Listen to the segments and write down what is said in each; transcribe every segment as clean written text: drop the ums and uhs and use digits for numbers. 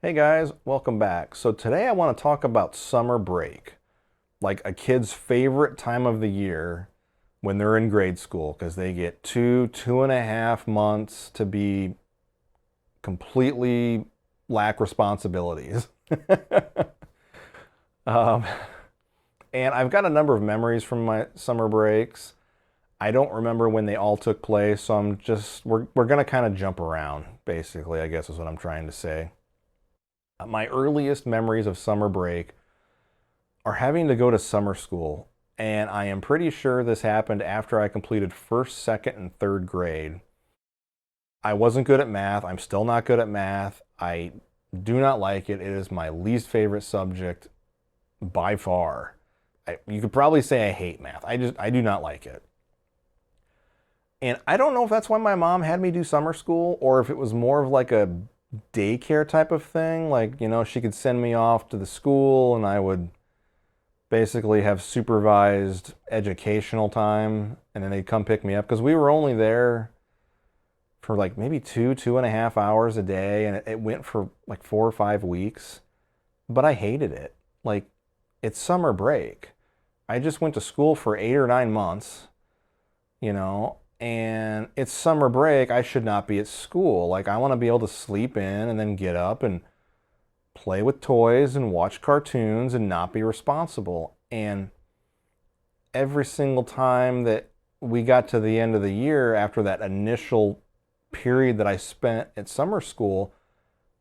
Hey guys, welcome back. So today I want to talk about summer break, like a kid's favorite time of the year when they're in grade school, because they get 2.5 months to be completely lack responsibilities. um, and I've got a number of memories from my summer breaks. I don't remember when they all took place, so we're gonna kind of jump around, basically, I guess is what I'm trying to say. My earliest memories of summer break are having to go to summer school. And I am pretty sure this happened after I completed first, second, and third grade. I wasn't good at math. I'm still not good at math. I do not like it. It is my least favorite subject by far. You could probably say I hate math. I do not like it. And I don't know if that's why my mom had me do summer school or if it was more of like a daycare type of thing. Like, she could send me off to the school and I would basically have supervised educational time and then they'd come pick me up because we were only there for like maybe 2.5 hours a day, and it went for like 4 or 5 weeks. But I hated it. Like, it's summer break. I just went to school for 8 or 9 months, and it's summer break. I should not be at school. Like, I want to be able to sleep in and then get up and play with toys and watch cartoons and not be responsible. And every single time that we got to the end of the year after that initial period that I spent at summer school,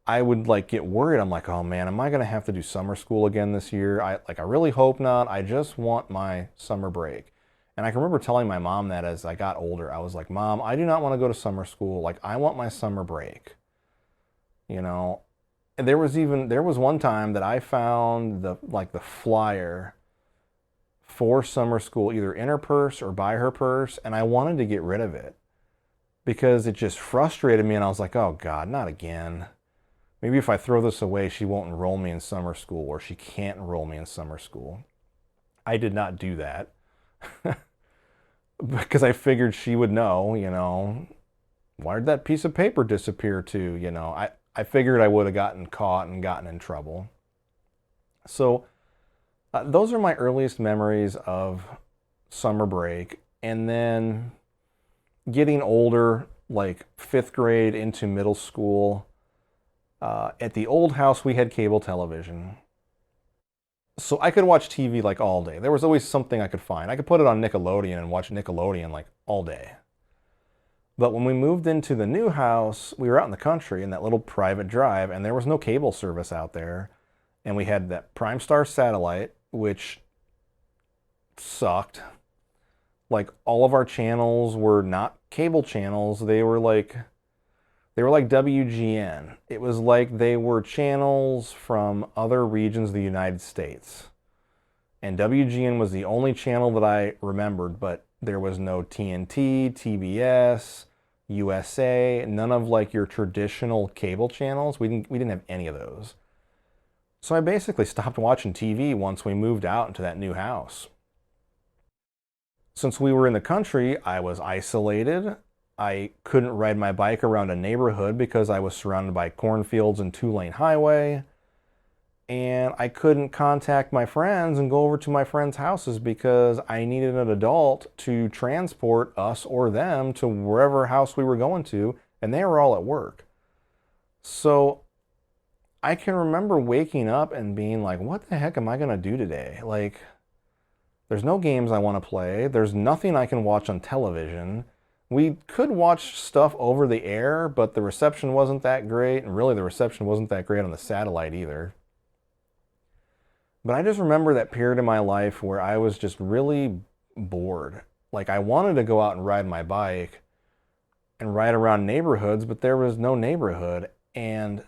I would like get worried. I'm like, "Oh man, am I going to have to do summer school again this year? I really hope not. I just want my summer break." And I can remember telling my mom that as I got older. I was like, "Mom, I do not want to go to summer school. Like, I want my summer break." You know, and there was one time that I found the flyer for summer school either in her purse or by her purse, and I wanted to get rid of it because it just frustrated me, and I was like, "Oh God, not again. Maybe if I throw this away, she won't enroll me in summer school, or she can't enroll me in summer school." I did not do that because I figured she would know, why did that piece of paper disappear to? I figured I would have gotten caught and gotten in trouble. So those are my earliest memories of summer break. And then getting older, like fifth grade into middle school, at the old house, we had cable television. So I could watch TV like all day. There was always something I could find. I could put it on Nickelodeon and watch Nickelodeon like all day. But when we moved into the new house, we were out in the country in that little private drive, and there was no cable service out there. And we had that Prime Star satellite, which sucked. Like all of our channels were not cable channels. They were like WGN. It was like they were channels from other regions of the United States. And WGN was the only channel that I remembered, but there was no TNT, TBS, USA, none of like your traditional cable channels. We didn't have any of those. So I basically stopped watching TV once we moved out into that new house. Since we were in the country, I was isolated. I couldn't ride my bike around a neighborhood because I was surrounded by cornfields and two-lane highway. And I couldn't contact my friends and go over to my friends' houses because I needed an adult to transport us or them to wherever house we were going to, and they were all at work. So I can remember waking up and being like, what the heck am I going to do today? Like, there's no games I want to play. There's nothing I can watch on television. We could watch stuff over the air, but the reception wasn't that great, and really the reception wasn't that great on the satellite either. But I just remember that period in my life where I was just really bored. Like, I wanted to go out and ride my bike and ride around neighborhoods, but there was no neighborhood. And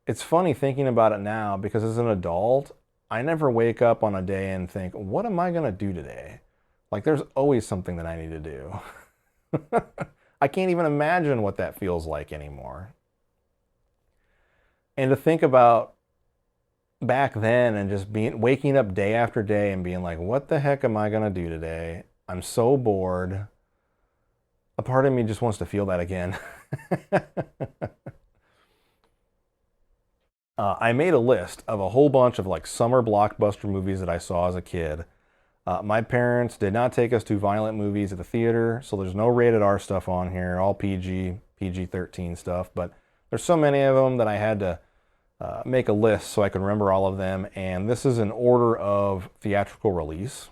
it's funny thinking about it now because as an adult, I never wake up on a day and think, what am I going to do today? Like, there's always something that I need to do. I can't even imagine what that feels like anymore. And to think about back then and just being waking up day after day and being like, what the heck am I going to do today? I'm so bored. A part of me just wants to feel that again. I made a list of a whole bunch of like summer blockbuster movies that I saw as a kid. My parents did not take us to violent movies at the theater, so there's no rated R stuff on here, all PG, PG-13 stuff, but there's so many of them that I had to make a list so I could remember all of them, and this is in order of theatrical release.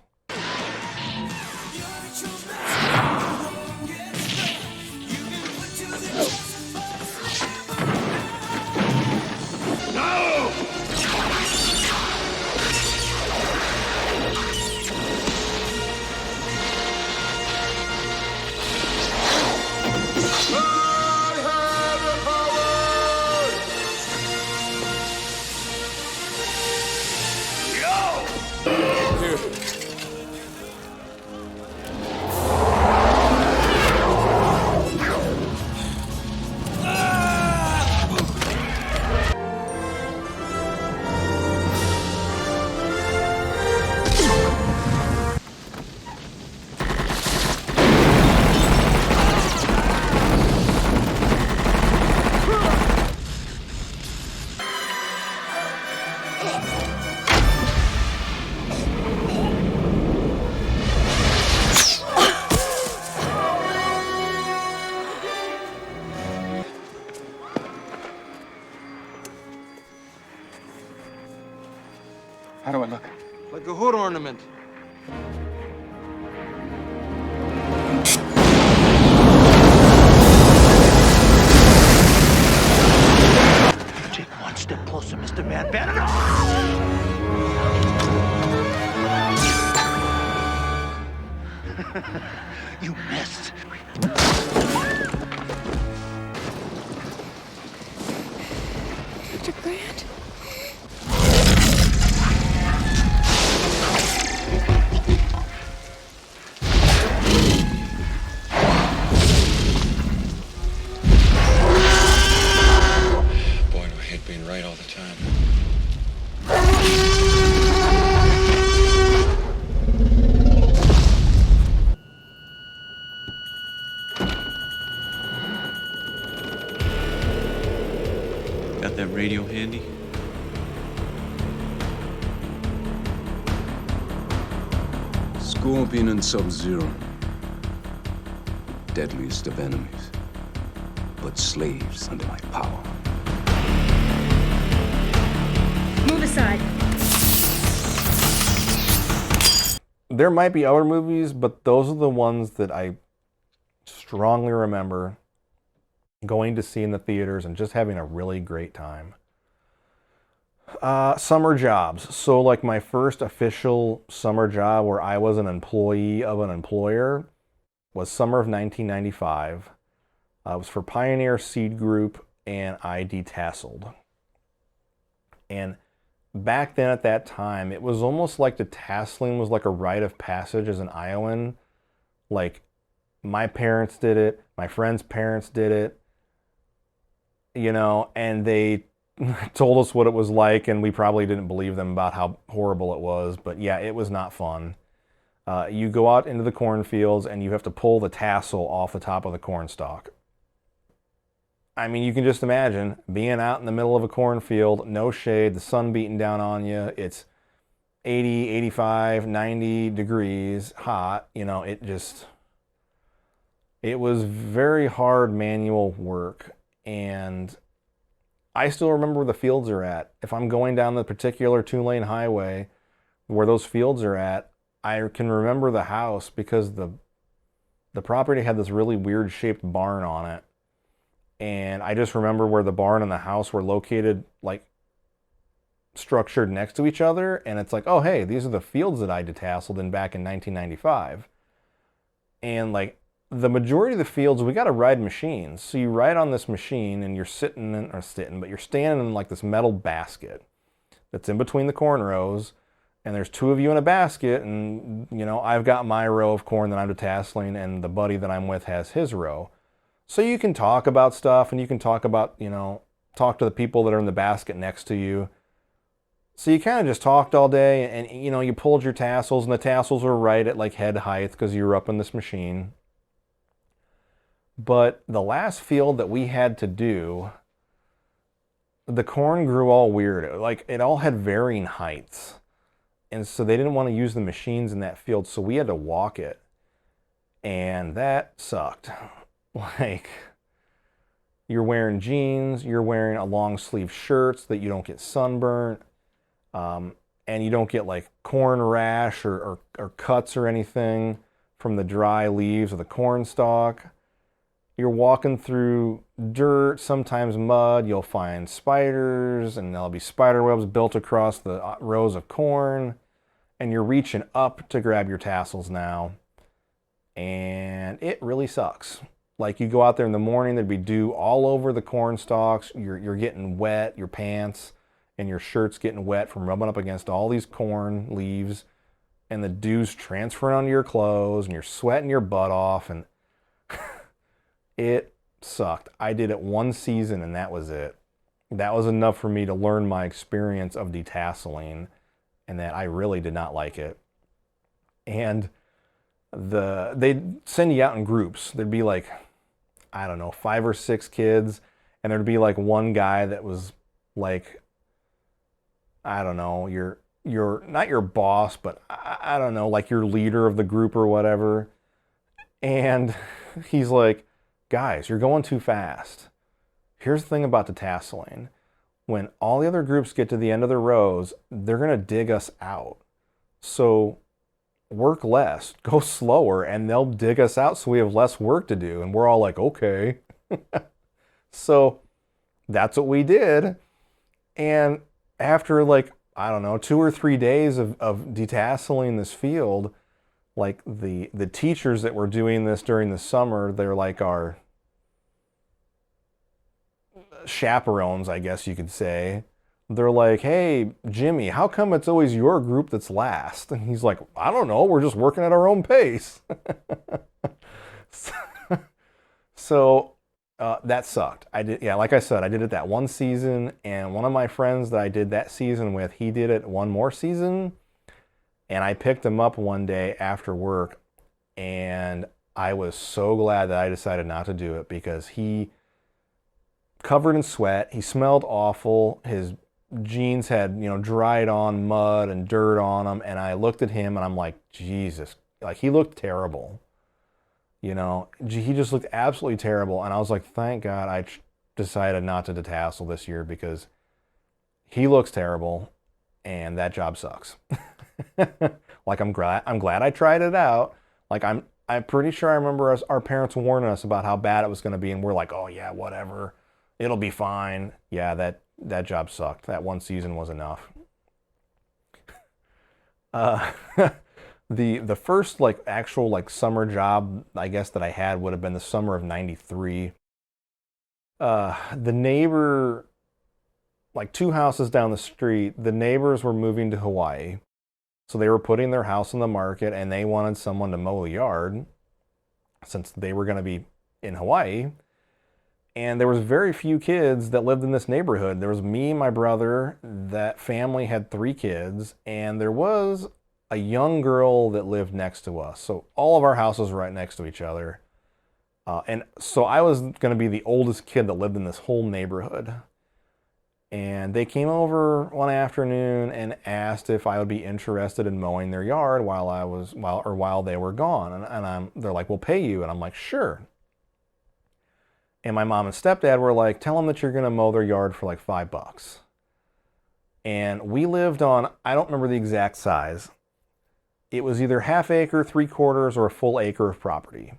How do I look? Like a hood ornament. Take one step closer, Mr. Man. Bannon. You missed. Mr. Grant? Boy, do I hate being right all the time. Got that radio handy? Scorpion and Sub-Zero. Deadliest of enemies, but slaves under my power. Move aside. There might be other movies, but those are the ones that I strongly remember going to see in the theaters and just having a really great time. Summer jobs. So like my first official summer job where I was an employee of an employer was summer of 1995. It was for Pioneer Seed Group, and I detasseled. And back then at that time, it was almost like detasseling was like a rite of passage as an Iowan. Like my parents did it, my friends' parents did it, you know, and they told us what it was like, and we probably didn't believe them about how horrible it was. But yeah, it was not fun. You go out into the cornfields and you have to pull the tassel off the top of the corn stalk. I mean, you can just imagine being out in the middle of a cornfield, no shade, the sun beating down on you. It's 80, 85, 90 degrees hot. You know, it was very hard manual work. And I still remember where the fields are at. If I'm going down the particular 2-lane highway where those fields are at, I can remember the house because the property had this really weird shaped barn on it. And I just remember where the barn and the house were located, like structured next to each other. And it's like, oh, hey, these are the fields that I detasseled in back in 1995. And like the majority of the fields, we got to ride machines. So you ride on this machine and you're you're standing in like this metal basket that's in between the corn rows. And there's 2 of you in a basket, and you know, I've got my row of corn that I'm detasseling, and the buddy that I'm with has his row. So you can talk about stuff, and you can talk about, you know, talk to the people that are in the basket next to you. So you kind of just talked all day, and you know, you pulled your tassels, and the tassels were right at like head height because you were up in this machine. But the last field that we had to do, the corn grew all weird. Like, it all had varying heights. And so they didn't want to use the machines in that field, so we had to walk it. And that sucked. Like, you're wearing jeans, you're wearing a long sleeve shirt so that you don't get sunburnt, and you don't get like corn rash or cuts or anything from the dry leaves of the corn stalk. You're walking through dirt, sometimes mud. You'll find spiders, and there'll be spider webs built across the rows of corn. And you're reaching up to grab your tassels now. And it really sucks. Like, you go out there in the morning, there'd be dew all over the corn stalks. You're getting wet, your pants and your shirt's getting wet from rubbing up against all these corn leaves. And the dew's transferring onto your clothes, and you're sweating your butt off. And it sucked. I did it one season, and that was it. That was enough for me to learn my experience of detasseling, and that I really did not like it. And they'd send you out in groups. There'd be like, I don't know, 5 or 6 kids, and there'd be like one guy that was like, I don't know, you're not your boss, but I don't know, like your leader of the group or whatever. And he's like, guys, you're going too fast. Here's the thing about the tasseling. When all the other groups get to the end of the rows, they're going to dig us out. So work less, go slower, and they'll dig us out so we have less work to do. And we're all like, okay. So that's what we did. And after like, I don't know, 2 or 3 days of detasseling this field, like the teachers that were doing this during the summer, they're like our chaperones, I guess you could say. They're like, hey, Jimmy, how come it's always your group that's last? And he's like, I don't know, we're just working at our own pace. So that sucked. Like I said, I did it that one season, and one of my friends that I did that season with, he did it one more season, and I picked him up one day after work, and I was so glad that I decided not to do it, because he covered in sweat, he smelled awful, his jeans had, dried on mud and dirt on them, and I looked at him and I'm like, Jesus, like, he looked terrible. He just looked absolutely terrible, and I was like, thank God I decided not to detassel this year, because he looks terrible and that job sucks. Like, I'm glad I tried it out. Like, I'm pretty sure I remember our parents warning us about how bad it was going to be, and we're like, oh yeah, whatever, it'll be fine. Yeah, that job sucked. That one season was enough. The first actual summer job, I guess, that I had would have been the summer of '93. The neighbor, like 2 houses down the street, the neighbors were moving to Hawaii. So they were putting their house on the market, and they wanted someone to mow the yard since they were going to be in Hawaii. And there was very few kids that lived in this neighborhood. There was me, my brother, that family had 3 kids, and there was a young girl that lived next to us. So all of our houses were right next to each other. And so I was going to be the oldest kid that lived in this whole neighborhood. And they came over one afternoon and asked if I would be interested in mowing their yard while they were gone. And they're like, we'll pay you. And I'm like, sure. And my mom and stepdad were like, tell them that you're going to mow their yard for like $5. And we lived on, I don't remember the exact size. It was either half acre, 3/4, or a full acre of property.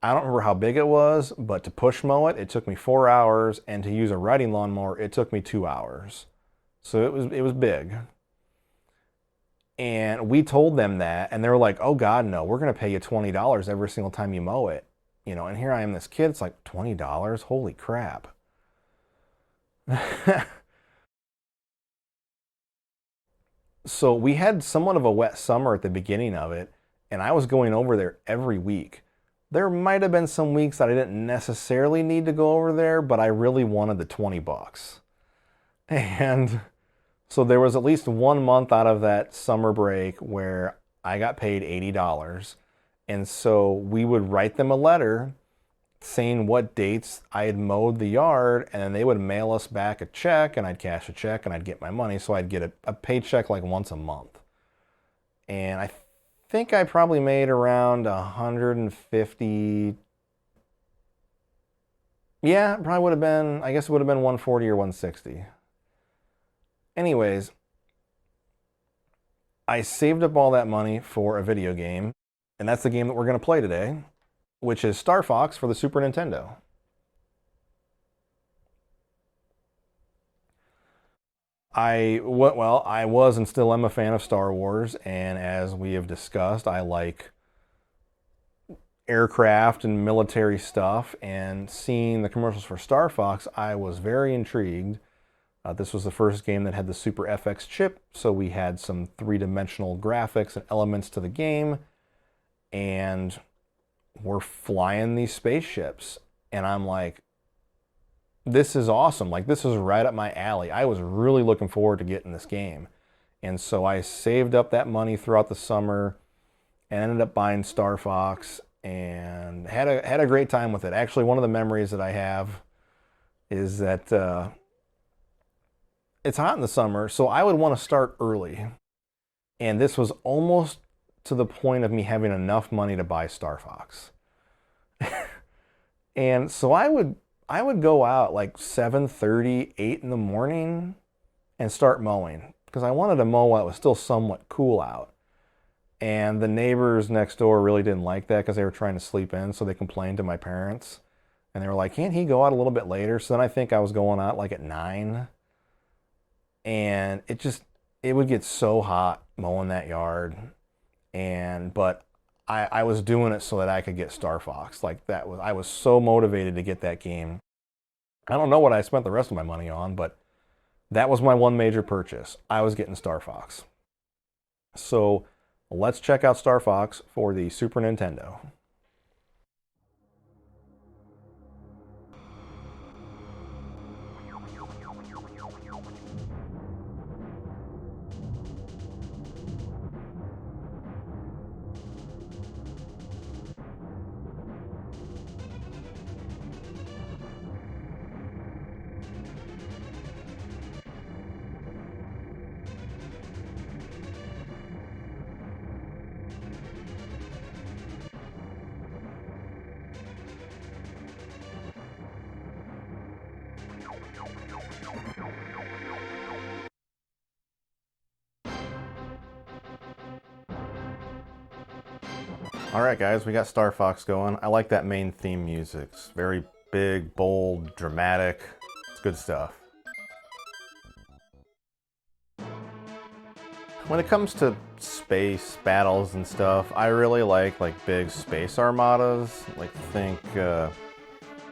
I don't remember how big it was, but to push mow it took me 4 hours, and to use a riding lawnmower, it took me 2 hours. So it was big. And we told them that, and they were like, oh God, no, we're going to pay you $20 every single time you mow it. And here I am, this kid, it's like $20? Holy crap. So we had somewhat of a wet summer at the beginning of it, and I was going over there every week. There might have been some weeks that I didn't necessarily need to go over there, but I really wanted the $20. And so there was at least 1 month out of that summer break where I got paid $80. And so we would write them a letter, saying what dates I had mowed the yard, and then they would mail us back a check, and I'd cash a check, and I'd get my money. So I'd get a paycheck like once a month. And I think I probably made around 150. Yeah, it probably would have been, I guess it would have been 140 or 160. Anyways, I saved up all that money for a video game, and that's the game that we're going to play today, which is Star Fox for the Super Nintendo. I was and still am a fan of Star Wars, and as we have discussed, I like aircraft and military stuff, and seeing the commercials for Star Fox, I was very intrigued. This was the first game that had the Super FX chip, so we had some three-dimensional graphics and elements to the game, and we're flying these spaceships, and I'm like, this is awesome. Like, this is right up my alley. I was really looking forward to getting this game. And so I saved up that money throughout the summer and ended up buying Star Fox and had a great time with it. Actually, one of the memories that I have is that it's hot in the summer, so I would want to start early. And this was almost to the point of me having enough money to buy Star Fox. And so I would go out like 7:30, 8 in the morning and start mowing, because I wanted to mow while it was still somewhat cool out. And the neighbors next door really didn't like that because they were trying to sleep in, so they complained to my parents. And they were like, can't he go out a little bit later? So then I think I was going out like at 9. And it would get so hot mowing that yard. But I was doing it so that I could get Star Fox. Like, I was so motivated to get that game. I don't know what I spent the rest of my money on, but that was my one major purchase. I was getting Star Fox. So let's check out Star Fox for the Super Nintendo. Alright guys, we got Star Fox going. I like that main theme music. It's very big, bold, dramatic. It's good stuff. When it comes to space battles and stuff, I really like big space armadas. Like, think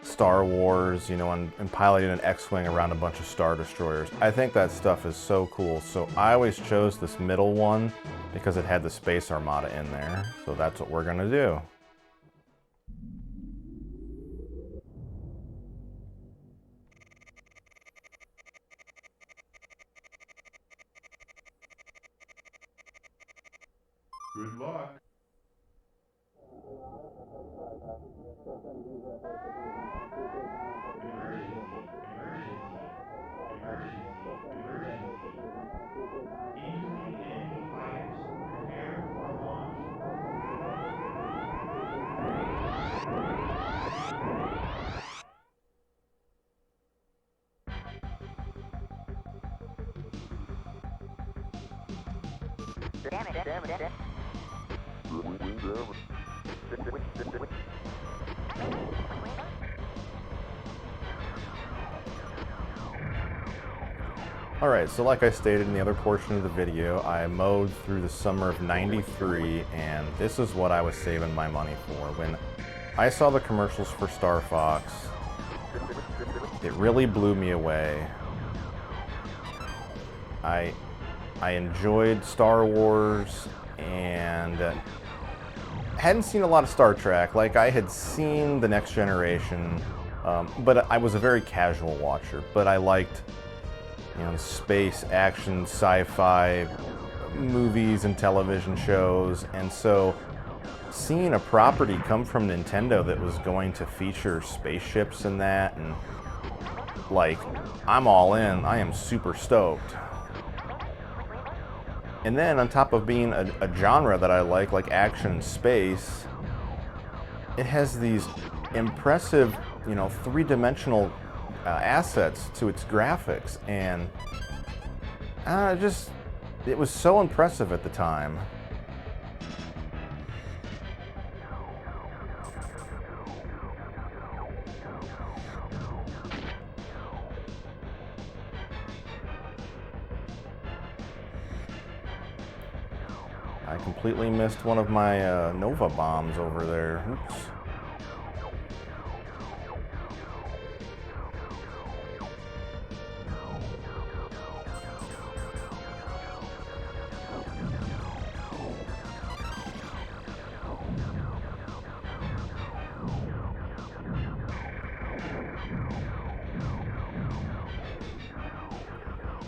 Star Wars, you know, and piloting an X-Wing around a bunch of Star Destroyers. I think that stuff is so cool. So I always chose this middle one because it had the Space Armada in there. So that's what we're gonna do. Good luck. Alright, so like I stated in the other portion of the video, I mowed through the summer of '93, and this is what I was saving my money for. When I saw the commercials for Star Fox, it really blew me away. I enjoyed Star Wars, and hadn't seen a lot of Star Trek. Like, I had seen The Next Generation, but I was a very casual watcher. But I liked, you know, space, action, sci-fi movies and television shows. And so seeing a property come from Nintendo that was going to feature spaceships and that, and like, I'm all in. I am super stoked. And then on top of being a genre that I like action and space, it has these impressive, you know, three-dimensional assets to its graphics, and it was so impressive at the time. I completely missed one of my Nova bombs over there. Oops.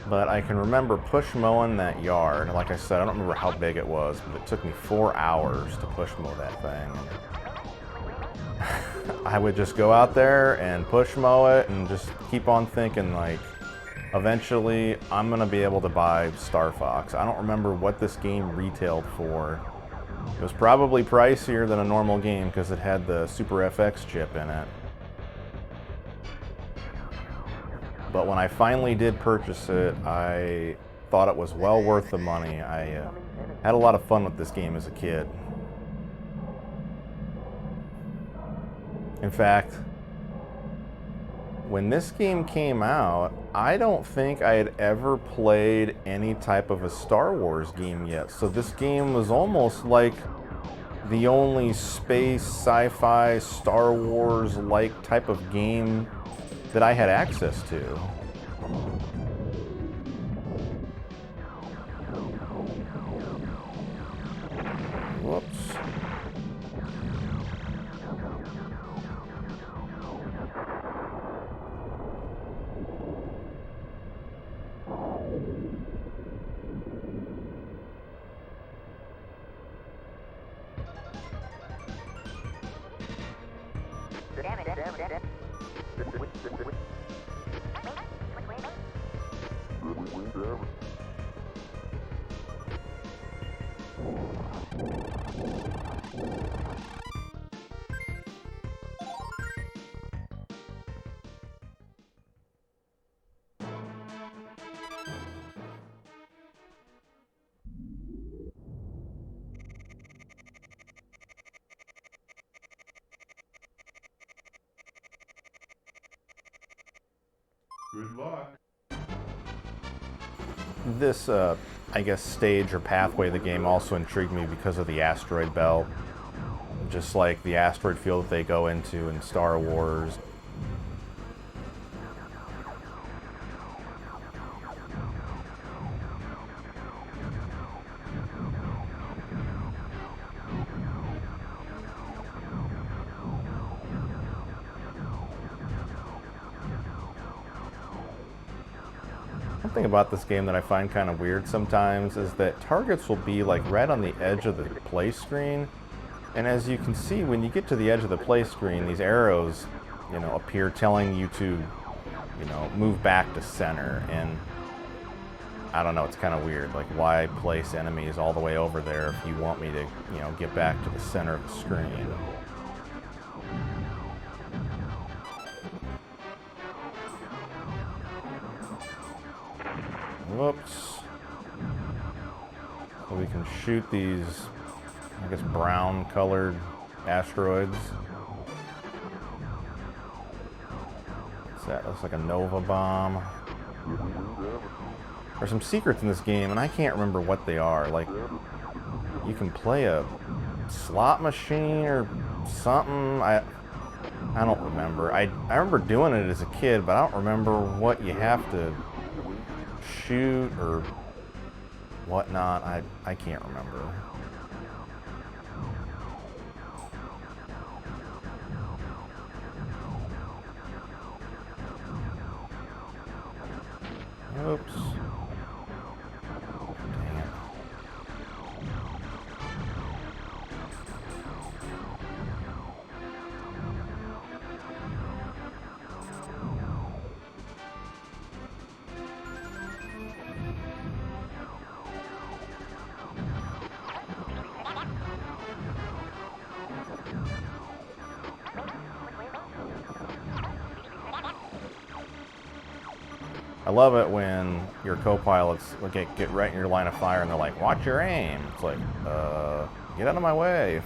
But I can remember push mowing that yard. Like I said, I don't remember how big it was, but it took me 4 hours to push mow that thing. I would just go out there and push mow it and just keep on thinking, like, eventually I'm gonna be able to buy Star Fox. I don't remember what this game retailed for. It was probably pricier than a normal game because it had the Super FX chip in it. But when I finally did purchase it, I thought it was well worth the money. I had a lot of fun with this game as a kid. In fact, when this game came out, I don't think I had ever played any type of a Star Wars game yet. So this game was almost like the only space, sci-fi, Star Wars-like type of game that I had access to. Whoops. Good luck. This, I guess, stage or pathway of the game also intrigued me because of the asteroid belt. Just like the asteroid field that they go into in Star Wars. One thing about this game that I find kind of weird sometimes is that targets will be like right on the edge of the play screen, and as you can see, when you get to the edge of the play screen, these arrows, you know, appear telling you to, you know, move back to center. And I don't know, it's kind of weird. Like, why place enemies all the way over there if you want me to, you know, get back to the center of the screen? Whoops. So we can shoot these, I guess, brown colored asteroids. What's that? Looks like a Nova bomb. There's some secrets in this game, and I can't remember what they are. Like, you can play a slot machine or something. I don't remember. I remember doing it as a kid, but I don't remember what you have to shoot or whatnot. I can't remember. Oops. Dang it. I love it when your co-pilots get right in your line of fire and they're like, watch your aim. It's like, get out of my way.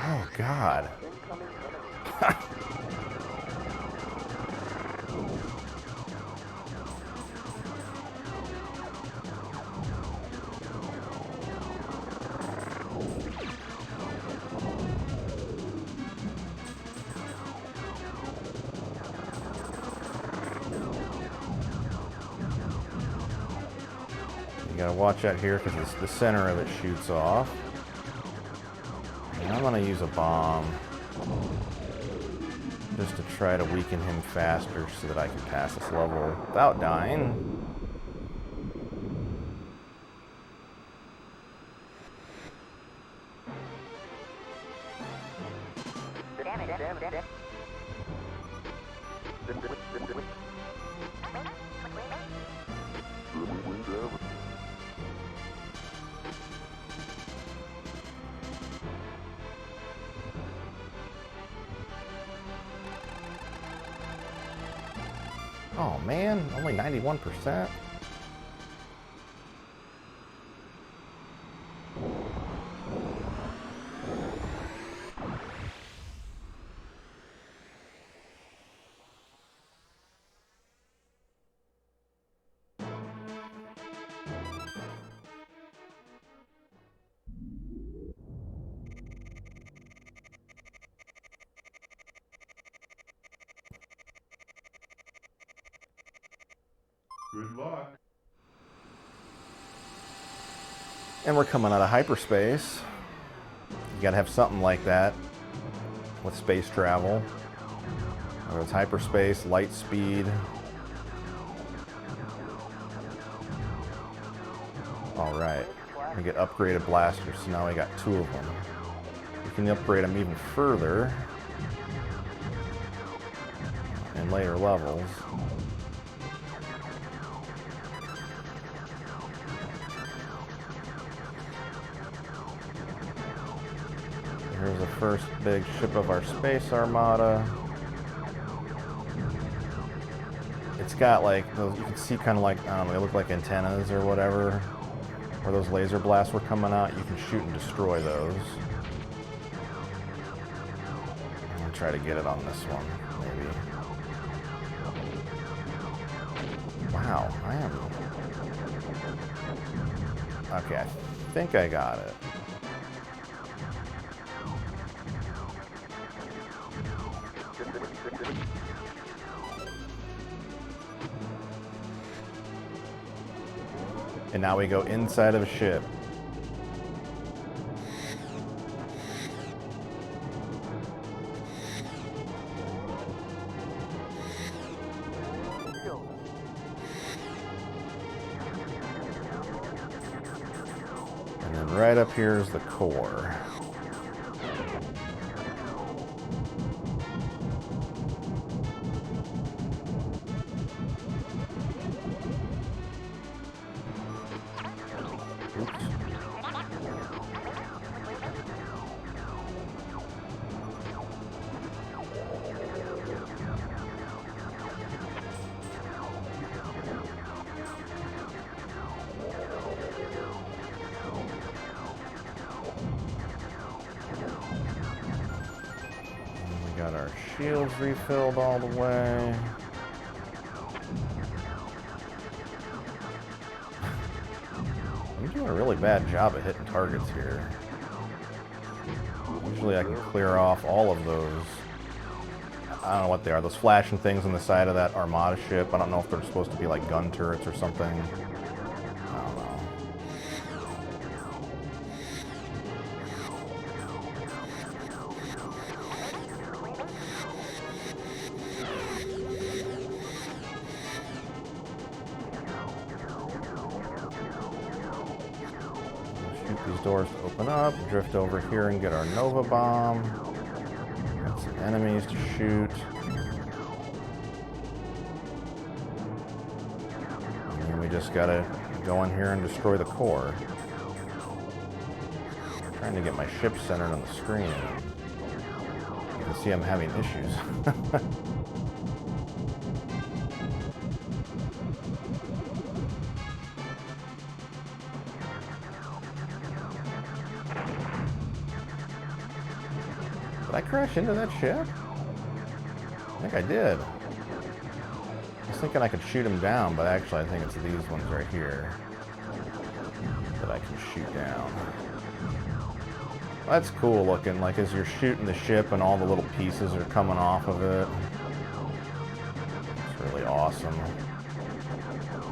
Oh, God. You gotta watch out here because the center of it shoots off. And I'm gonna use a bomb just to try to weaken him faster so that I can pass this level without dying. Oh man, only 91%. Good luck. And we're coming out of hyperspace. You gotta have something like that with space travel. Whether it's hyperspace, light speed. Alright, we get upgraded blasters, so now we got 2 of them. We can upgrade them even further in later levels. Here's the first big ship of our space armada. It's got like those, you can see kind of like, I don't know, they look like antennas or whatever. Where those laser blasts were coming out, you can shoot and destroy those. I'm gonna try to get it on this one, maybe. Wow, I am. Okay, I think I got it. And now we go inside of a ship. And then right up here is the core. Got our shields refilled all the way. I'm doing a really bad job at hitting targets here. Usually I can clear off all of those. I don't know what they are. Those flashing things on the side of that armada ship. I don't know if they're supposed to be like gun turrets or something. I don't know. doors to open up, drift over here and get our Nova Bomb. Got some enemies to shoot. And then we just gotta go in here and destroy the core. I'm trying to get my ship centered on the screen. You can see I'm having issues. Did I crash into that ship? I think I did. I was thinking I could shoot him down, but actually I think it's these ones right here that I can shoot down. That's cool looking, like as you're shooting the ship and all the little pieces are coming off of it. It's really awesome.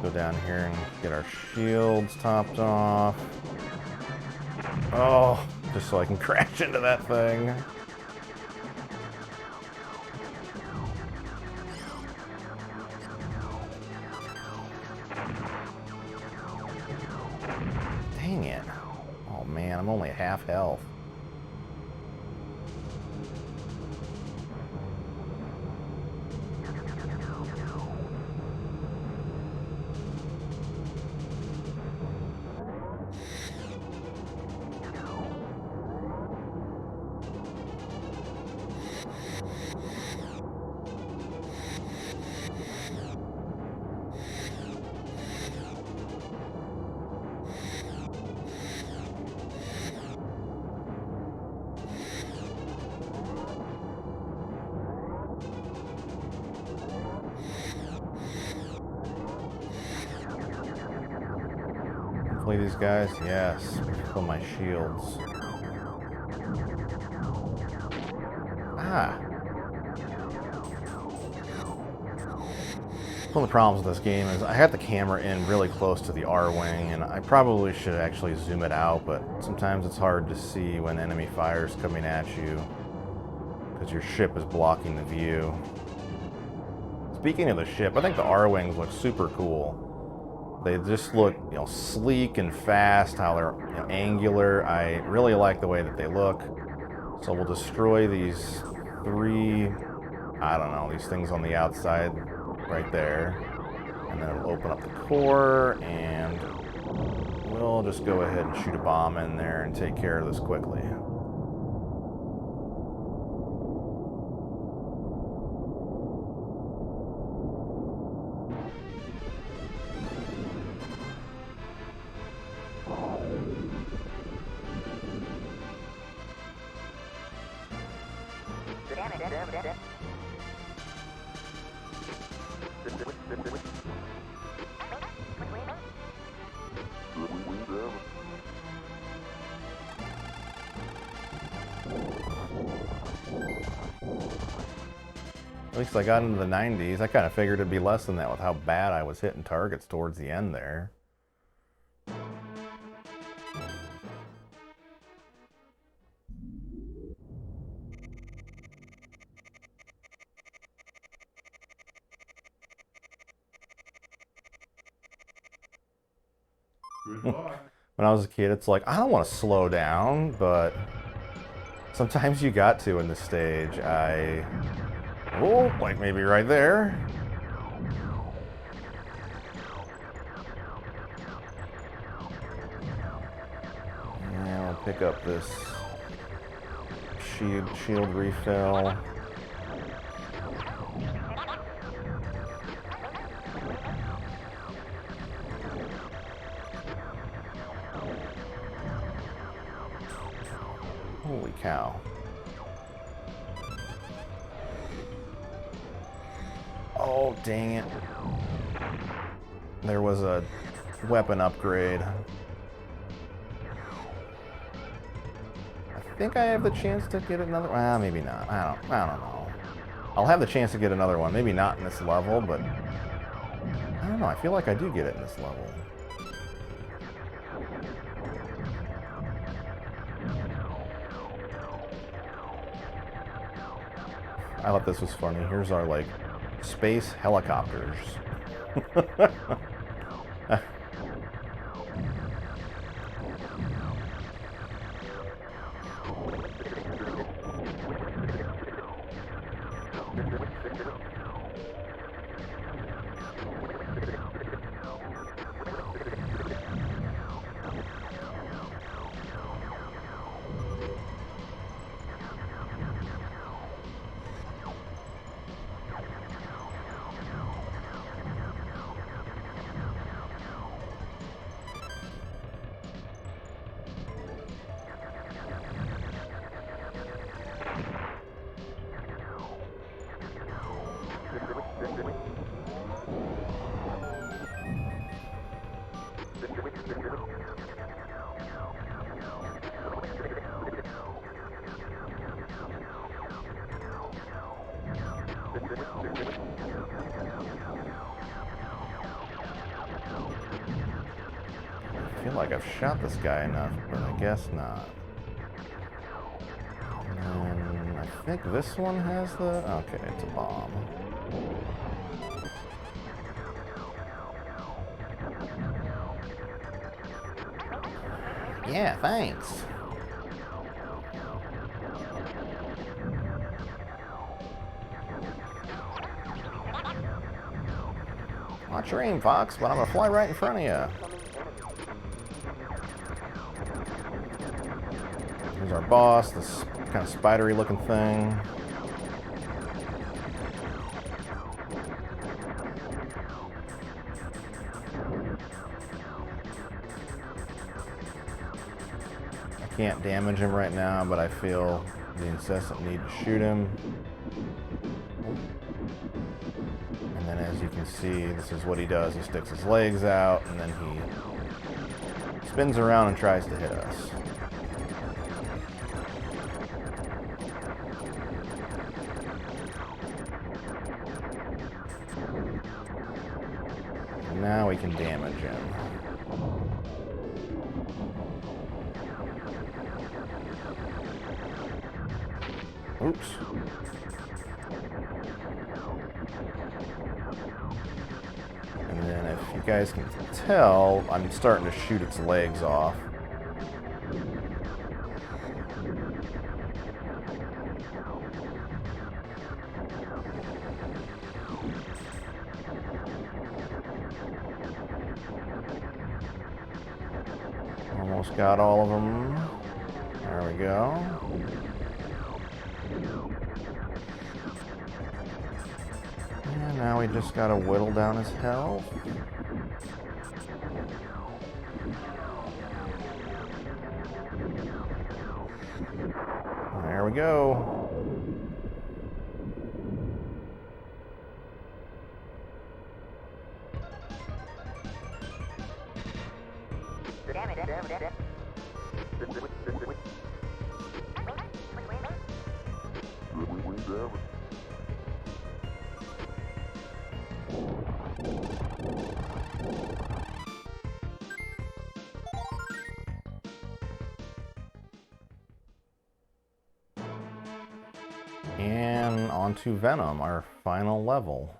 Go down here and get our shields topped off. Oh, just so I can crash into that thing. Dang it. Oh man, I'm only half health. Hopefully these guys, yes, fill my shields. Ah. One of the problems with this game is I had the camera in really close to the R-wing, and I probably should actually zoom it out, but sometimes it's hard to see when enemy fire is coming at you because your ship is blocking the view. Speaking of the ship, I think the R-wings look super cool. They just look, sleek and fast, how they're angular. I really like the way that they look. So we'll destroy these three, I don't know, these things on the outside right there. And then it'll open up the core, and we'll just go ahead and shoot a bomb in there and take care of this quickly. At least I got into the 90s. I kind of figured it'd be less than that with how bad I was hitting targets towards the end there. Good luck. When I was a kid, it's like, I don't want to slow down, but sometimes you got to in this stage. Oh, like maybe right there. And I'll pick up this shield refill. Holy cow. Oh, dang it. There was a weapon upgrade. I think I have the chance to get another. Well, maybe not. I don't know. I'll have the chance to get another one. Maybe not in this level, but I don't know. I feel like I do get it in this level. I thought this was funny. Here's our, like, space helicopters. like I've shot this guy enough, but I guess not. And I think this one has the... Okay, it's a bomb. Yeah, thanks. Watch your aim, Fox, but I'm gonna fly right in front of you. Here's our boss, this kind of spidery looking thing. I can't damage him right now, but I feel the incessant need to shoot him. And then as you can see, this is what he does. He sticks his legs out, and then he spins around and tries to hit us. And now we can damage him. Oops. And then if you guys can tell, I'm starting to shoot its legs off. Almost got all of them. There we go. And now we just gotta whittle down his health. There we go. And on to Venom, our final level.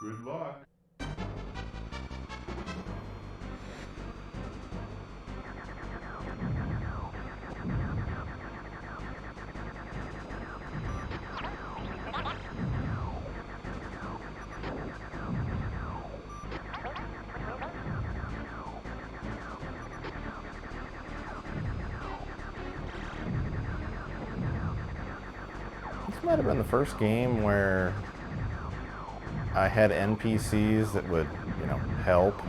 Good luck. This might have been the first game where I had NPCs that would, you know, help.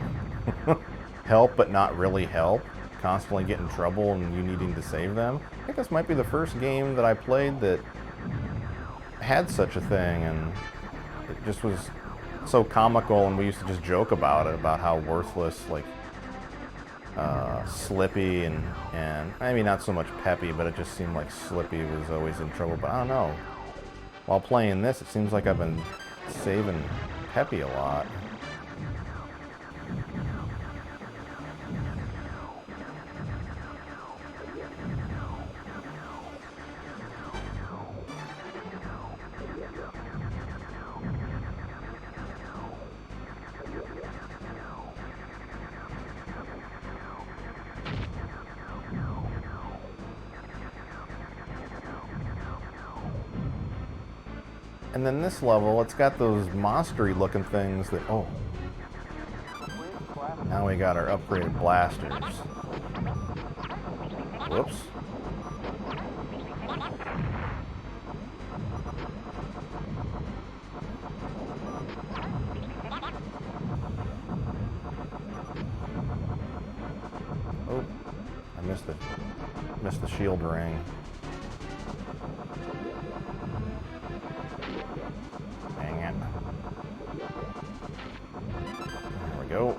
Help, but not really help. Constantly get in trouble and you needing to save them. I think this might be the first game that I played that had such a thing, and it just was so comical, and we used to just joke about it, about how worthless, like, Slippy and I mean, not so much Peppy, but it just seemed like Slippy was always in trouble. But I don't know. While playing this, it seems like I've been saving Peppy a lot. And then this level, it's got those monstery looking things that, oh. Now we got our upgraded blasters. Whoops. Oh, I missed the shield ring. Go.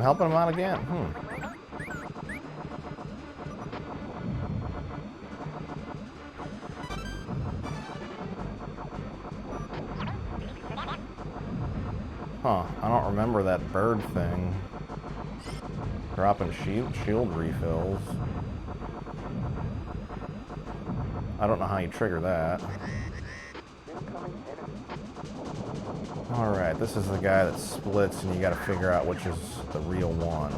helping him out again. Huh, I don't remember that bird thing. Dropping shield refills. I don't know how you trigger that. Alright, this is the guy that splits and you gotta figure out which is the real one.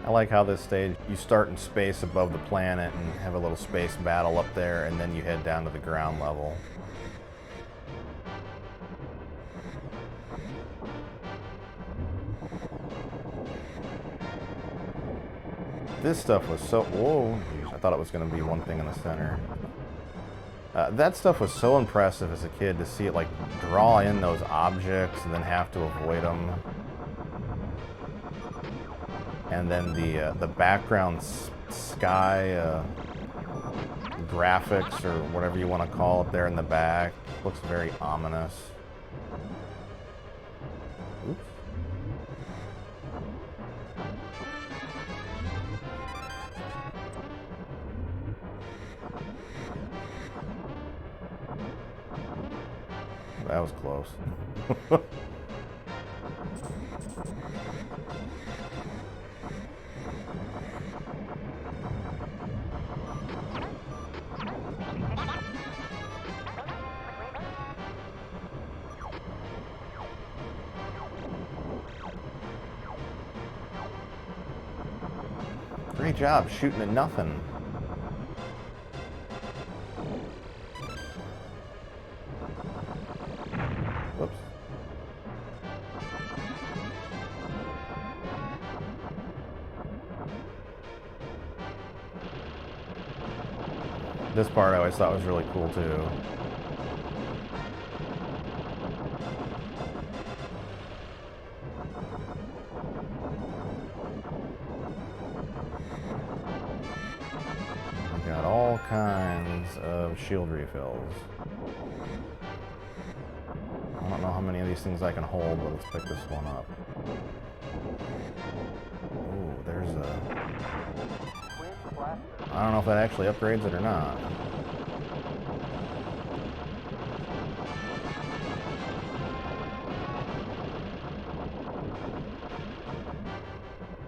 I like how this stage, you start in space above the planet and have a little space battle up there, and then you head down to the ground level. This stuff was so... Whoa, I thought it was going to be one thing in the center. That stuff was so impressive as a kid to see it like draw in those objects and then have to avoid them. And then the background sky graphics, or whatever you want to call it, there in the back, looks very ominous. Oops. That was close. Great job shooting at nothing. Whoops. This part I always thought was really cool too. Got all kinds of shield refills. I don't know how many of these things I can hold, but let's pick this one up. Ooh, there's a... I don't know if that actually upgrades it or not.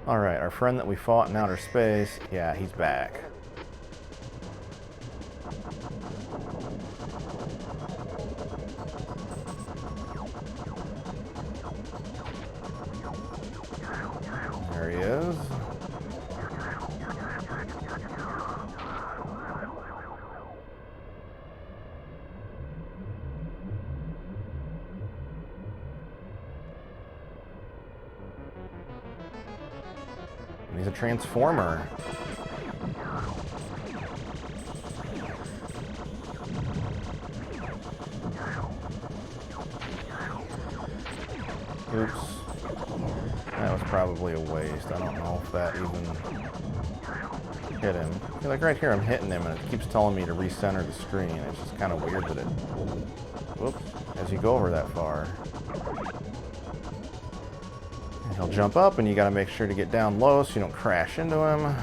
Alright, our friend that we fought in outer space, yeah, he's back. There he is. And he's a transformer. Oops. That was probably a waste. I don't know if that even hit him. Like right here, I'm hitting him and it keeps telling me to recenter the screen. It's just kind of weird that it... Whoops. As you go over that far. And he'll jump up and you got to make sure to get down low so you don't crash into him.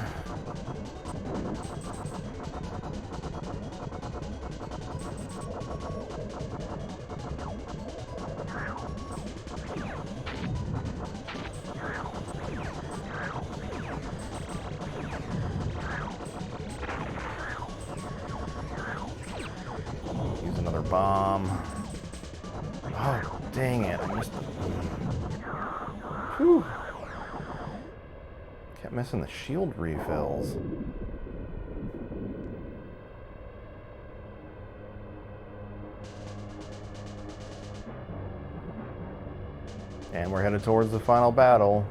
Oh, dang it. I missed the... Whew. Kept missing the shield refills. And we're headed towards the final battle.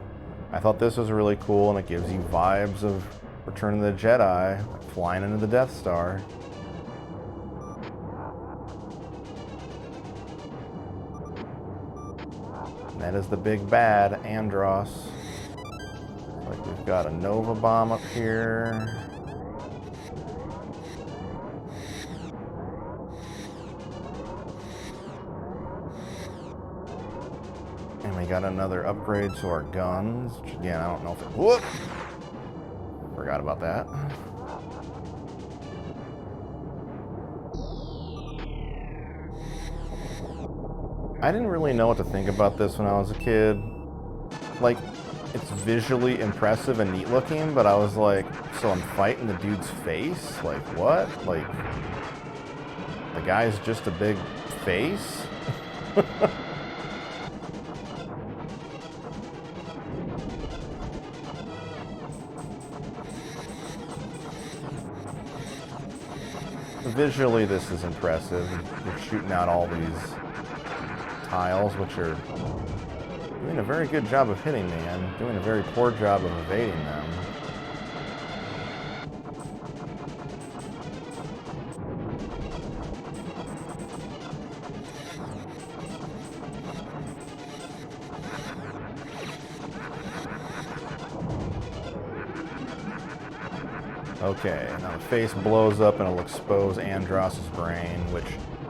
I thought this was really cool, and it gives you vibes of Return of the Jedi, flying into the Death Star. And that is the big bad, Andros. Like we've got a Nova bomb up here. And we got another upgrade to our guns, which again, I don't know if it... Whoop! Forgot about that. I didn't really know what to think about this when I was a kid. Like, it's visually impressive and neat looking, but I was like, so I'm fighting the dude's face? Like, what? Like, the guy's just a big face? Visually, this is impressive. You're shooting out all these tiles, which are doing a very good job of hitting me and doing a very poor job of evading them. Okay, now the face blows up and it'll expose Andros' brain, which,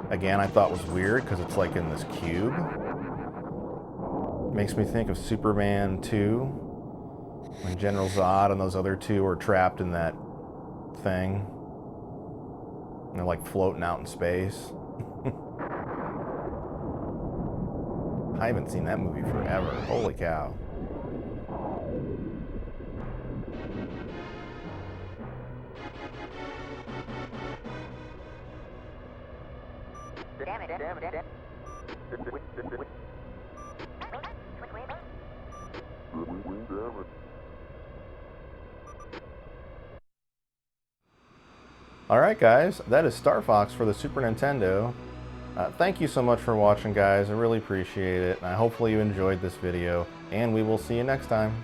again, I thought was weird because it's like in this cube. Makes me think of Superman 2, when General Zod and those other two were trapped in that thing. And they're like floating out in space. I haven't seen that movie forever. Holy cow. Alright guys, that is Star Fox for the Super Nintendo. Thank you so much for watching guys, I really appreciate it, and hopefully you enjoyed this video, and we will see you next time.